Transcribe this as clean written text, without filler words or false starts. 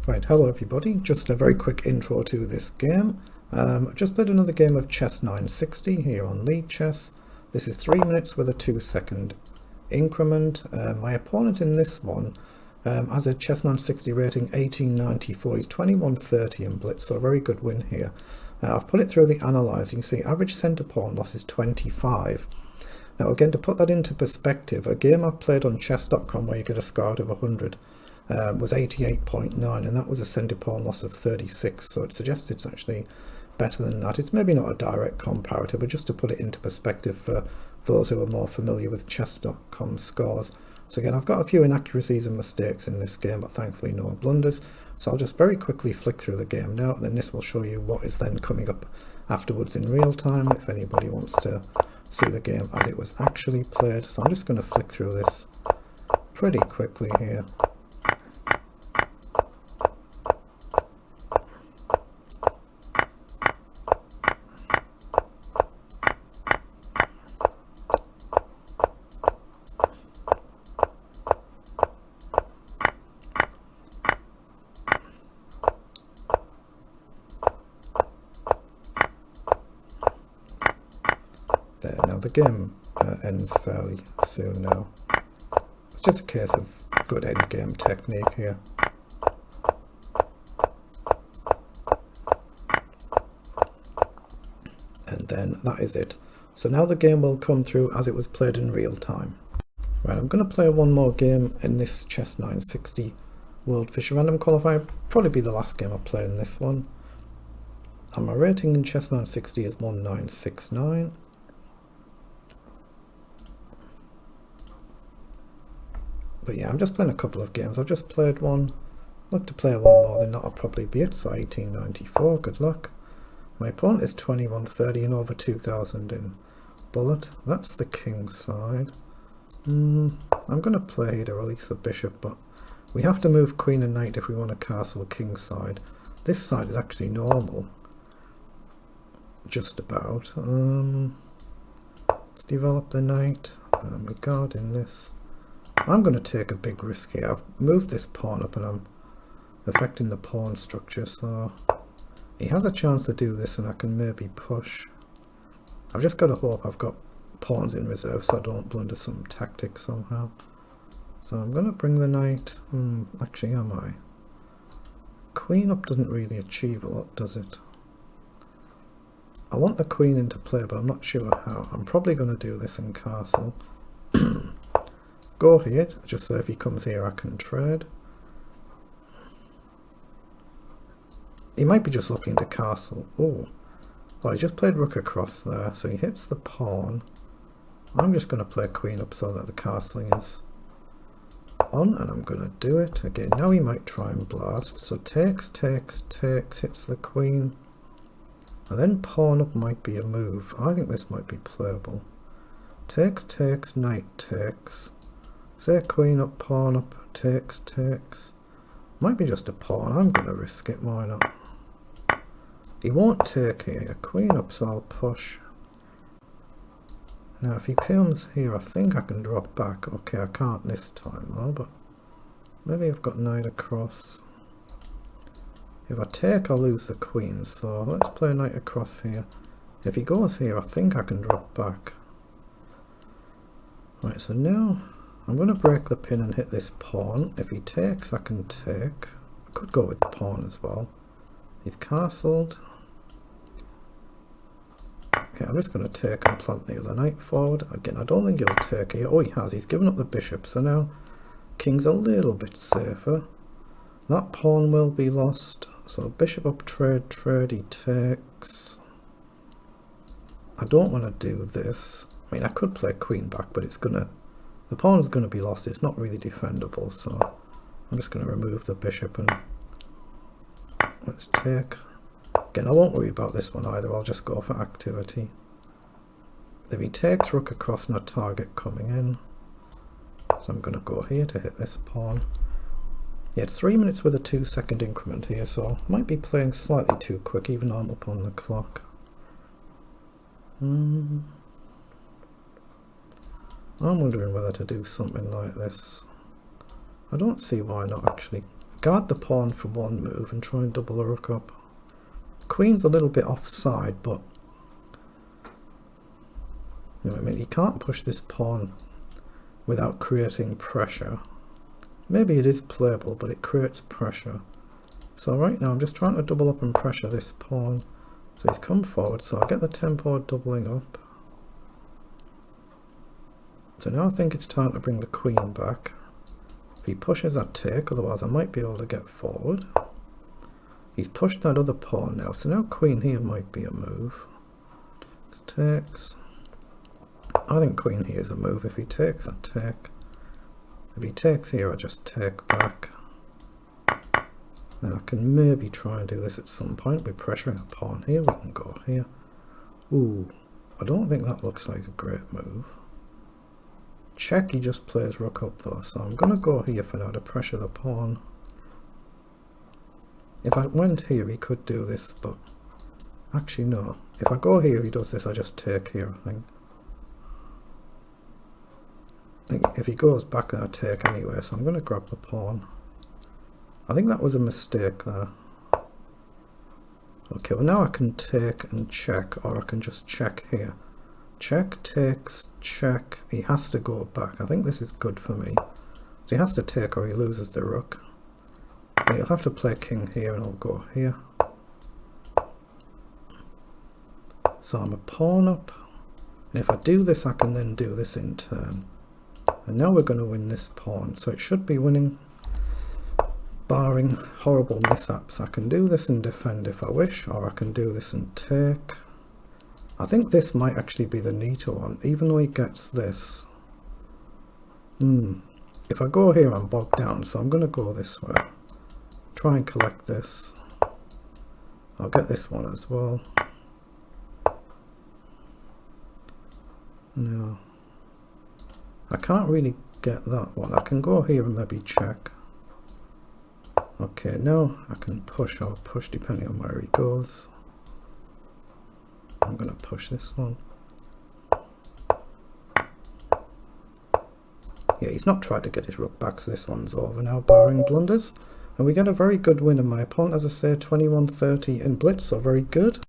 Right, hello everybody. Just a very quick intro to this game. I just played another game of chess960 here on Lead Chess. This is 3 minutes with a 2-second increment. My opponent in this one has a chess960 rating 1894. He's 2130 in blitz, so a very good win here. I've put it through the analyzer. You can see average centre pawn loss is 25. Now again, to put that into perspective, a game I've played on chess.com where you get a score out of 100 was 88.9, and that was a centre pawn loss of 36, so it suggests it's actually better than that. It's maybe not a direct comparator, but just to put it into perspective for those who are more familiar with chess.com scores. So again, I've got a few inaccuracies and mistakes in this game, but thankfully no blunders. So I'll just very quickly flick through the game now, and then this will show you what is then coming up afterwards in real time if anybody wants to see the game as it was actually played. So I'm just going to flick through this pretty quickly here. There, now the game ends fairly soon now. It's just a case of good end game technique here. And then that is it. So now the game will come through as it was played in real time. Right, I'm going to play one more game in this chess960 World Fisher Random Qualifier. Probably be the last game I play in this one. And my rating in chess960 is 1969. But yeah, I'm just playing a couple of games. I've just played one. Look to play one more, then that'll probably be it. So 1894, good luck. My opponent is 2130 and over 2000 in bullet. That's the king side. I'm going to play to release the bishop, but we have to move queen and knight if we want to castle king side. This side is actually normal. Just about. Let's develop the knight. Regarding this, I'm going to take a big risk here. I've moved this pawn up and I'm affecting the pawn structure, so he has a chance to do this and I can maybe push. I've just got to hope I've got pawns in reserve so I don't blunder some tactics somehow. So I'm going to bring the knight. Actually, am I? Queen up doesn't really achieve a lot, does it? I want the queen into play, but I'm not sure how. I'm probably going to do this in castle. Go here, just so if he comes here I can trade. He might be just looking to castle. Oh, well, he just played rook across there, so he hits the pawn. I'm just going to play queen up so that the castling is on, and I'm going to do it again. Now he might try and blast, so takes, takes, takes, hits the queen, and then pawn up might be a move. I think this might be playable. Takes, takes, knight takes. Say queen up, pawn up, takes, takes. Might be just a pawn. I'm going to risk it, why not? He won't take here. Queen up, so I'll push. Now if he comes here, I think I can drop back. Okay, I can't this time though, but maybe I've got knight across. If I take, I'll lose the queen, so let's play knight across here. If he goes here, I think I can drop back. Right, so now I'm going to break the pin and hit this pawn. If he takes, I can take. I could go with the pawn as well. He's castled. Okay, I'm just going to take and plant the other knight forward. Again, I don't think he'll take here. Oh, he has. He's given up the bishop, so now king's a little bit safer. That pawn will be lost. So bishop up, trade, trade, he takes. I don't want to do this. I mean, I could play queen back, but it's going to... The pawn is going to be lost. It's not really defendable, so I'm just going to remove the bishop and let's take. Again, I won't worry about this one either. I'll just go for activity. If he takes, rook across and a target coming in. So I'm going to go here to hit this pawn. Yeah, it's 3 minutes with a 2-second increment here, so I might be playing slightly too quick even though I'm up on the clock. I'm wondering whether to do something like this. I don't see why not actually guard the pawn for one move and try and double the rook up. Queen's a little bit offside, but you know what I mean, you can't push this pawn without creating pressure. Maybe it is playable, but it creates pressure. So right now I'm just trying to double up and pressure this pawn. So he's come forward, so I'll get the tempo doubling up. So now I think it's time to bring the queen back. If he pushes, I take, otherwise I might be able to get forward. He's pushed that other pawn now, so now queen here might be a move. Takes. I think queen here is a move. If he takes, I take. If he takes here, I just take back. Then I can maybe try and do this at some point. We're pressuring a pawn here. We can go here. Ooh, I don't think that looks like a great move. Check, he just plays rook up though, so I'm going to go here for now to pressure the pawn. If I went here, he could do this, but actually no. If I go here, he does this, I just take here, I think. If he goes back, then I take anyway, so I'm going to grab the pawn. I think that was a mistake there. Okay, well now I can take and check, or I can just check here. Check, takes, check. He has to go back. I think this is good for me. So he has to take or he loses the rook. And he'll have to play king here and I'll go here. So I'm a pawn up. And if I do this, I can then do this in turn. And now we're going to win this pawn. So it should be winning, barring horrible mishaps. I can do this and defend if I wish, or I can do this and take. I think this might actually be the neater one, even though he gets this. If I go here, I'm bogged down, so I'm going to go this way. Try and collect this. I'll get this one as well. No. I can't really get that one. I can go here and maybe check. Okay, now I can push or push depending on where he goes. I'm going to push this one. Yeah, he's not tried to get his rook back, so this one's over now, barring blunders. And we get a very good win, and my opponent, as I say, 21-30 in blitz, so very good.